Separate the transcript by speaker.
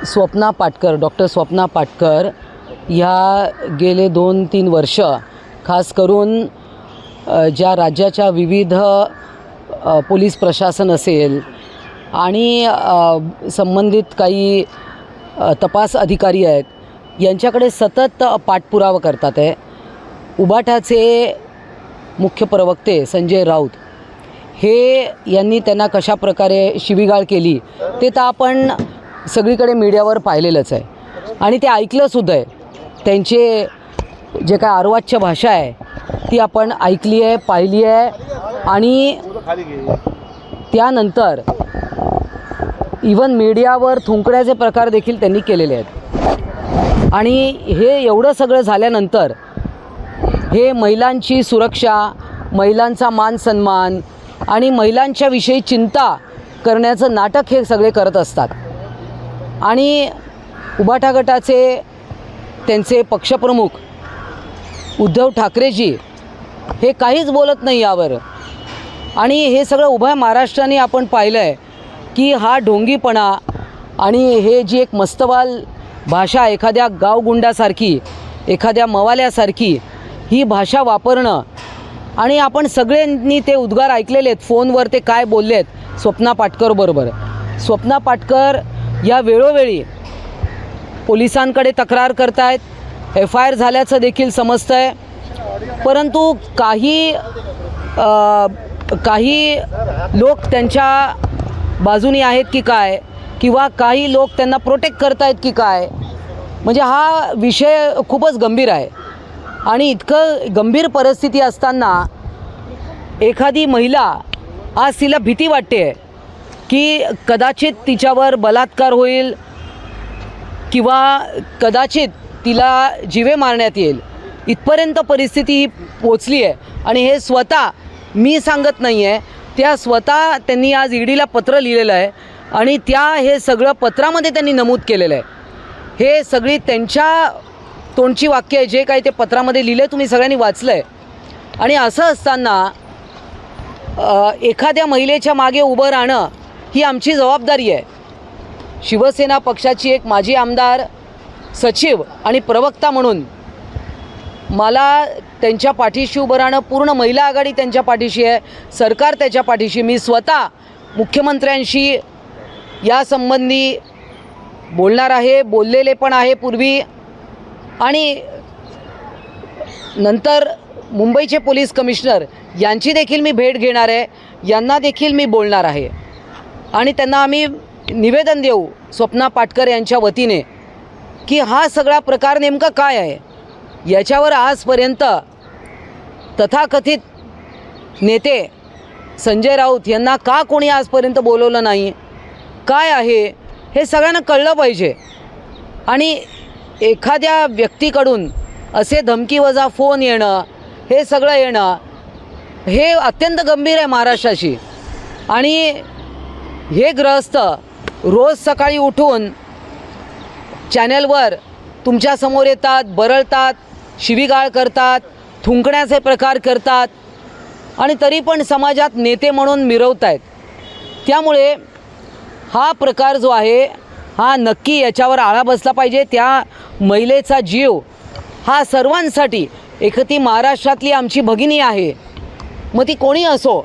Speaker 1: Swapna Patkar, doctor Swapna Patkar ह्या गेले 2-3 वर्ष खास करून ज्या राज्याच्या विविध पोलीस प्रशासन असेल आणि संबंधित काही तपास अधिकारी आहेत यांच्याकडे सतत पाठपुरावा करतात आहे. उबाठाचे मुख्य प्रवक्ते संजय राऊत हे यांनी त्यांना कशा प्रकारे शिवीगाळ केली ते तर आपण सगळीकडे मीडियावर पाहिलेलंच आहे आणि ते ऐकलंसुद्धा आहे. त्यांचे जे काय अर्वाच्य भाषा आहे ती आपण ऐकली आहे, पाहिली आहे आणि त्यानंतर इवन मीडियावर थुंकण्याचे प्रकार देखील त्यांनी केलेले आहेत. आणि हे एवढं सगळं झाल्यानंतर हे महिलांची सुरक्षा, महिलांचा मान सन्मान आणि महिलांच्या विषयी चिंता करण्याचं नाटक हे सगळे करत असतात. आणि उबाठा गटाचे त्यांचे पक्षप्रमुख उद्धव ठाकरेजी हे काहीच बोलत नाही यावर. आणि हे सगळं उभ्या महाराष्ट्राने आपण पाहिलं आहे की हा ढोंगीपणा आणि हे जी एक मस्तवाल भाषा, एखाद्या गावगुंडासारखी, एखाद्या मवाल्यासारखी ही भाषा वापरणं, आणि आपण सगळ्यांनी ते उद्गार ऐकलेले आहेत. फोनवर ते काय बोलले आहेत स्वप्ना पाटकरबरोबर. स्वप्ना पाटकर या वेळोवेळी पोलिसांकडे तक्रार करतायत, FIR झाल्याचं देखील समजतं आहे. परंतु काही लोक त्यांच्या बाजूनी आहेत की काय, किंवा काही लोक त्यांना प्रोटेक्ट करतायत की काय, म्हणजे हा विषय खूपच गंभीर आहे. आणि इतकं गंभीर परिस्थिती असताना एखादी महिला, आज तिला भीती वाटते की कदाचित तिच्यावर बलात्कार होईल किंवा कदाचित तिला जीवे मारण्यात येईल, इथपर्यंत परिस्थिती ही पोचली आहे. आणि हे स्वतः मी सांगत नाही आहे, त्या स्वतः त्यांनी आज EDला पत्र लिहिलेलं आहे आणि हे सगळं पत्रामध्ये त्यांनी नमूद केलेलं आहे. हे सगळी त्यांच्या तोंडची वाक्य आहे, जे काही ते पत्रामध्ये लिहिले तुम्ही सगळ्यांनी वाचलं आहे. आणि असं असताना एखाद्या महिलेच्या मागे उभं राहणं ही आमची जबाबदारी आहे. शिवसेना पक्षाची एक माजी आमदार, सचिव आणि प्रवक्ता म्हणून मला त्यांच्या पाठीशी उभं राहणं, पूर्ण महिला आघाडी त्यांच्या पाठीशी आहे, सरकार त्याच्या पाठीशी. मी स्वतः मुख्यमंत्र्यांशी यासंबंधी बोलणार आहे, बोललेले पण आहे पूर्वी, आणि नंतर मुंबईचे पोलीस कमिशनर यांची देखील मी भेट घेणार आहे, यांना देखील मी बोलणार आहे. आणि त्यांना आम्ही निवेदन देऊ स्वप्ना पाटकर यांच्या वतीने की हा सगळा प्रकार नेमका काय आहे. याच्यावर आजपर्यंत तथाकथित नेते संजय राऊत यांना का कोणी आजपर्यंत बोलवलं नाही, काय आहे हे सगळ्यांना कळलं पाहिजे. आणि एखाद्या व्यक्तीकडून असे धमकीवजा फोन येणं, हे सगळं येणं हे अत्यंत गंभीर आहे महाराष्ट्राशी. आणि हे गृहस्थ रोज सकाळी उठून चॅनलवर तुमच्यासमोर येतात, बरळतात, शिवीगाळ करतात, थुंकण्याचे प्रकार करतात आणि तरी पण समाजात नेते म्हणून मिरवत आहेत. त्यामुळे हा प्रकार जो आहे हा नक्की याच्यावर आळा बसला पाहिजे. त्या महिलेचा जीव हा सर्वांसाठी, एक ती महाराष्ट्रातली आमची भगिनी आहे, मग ती कोणी असो,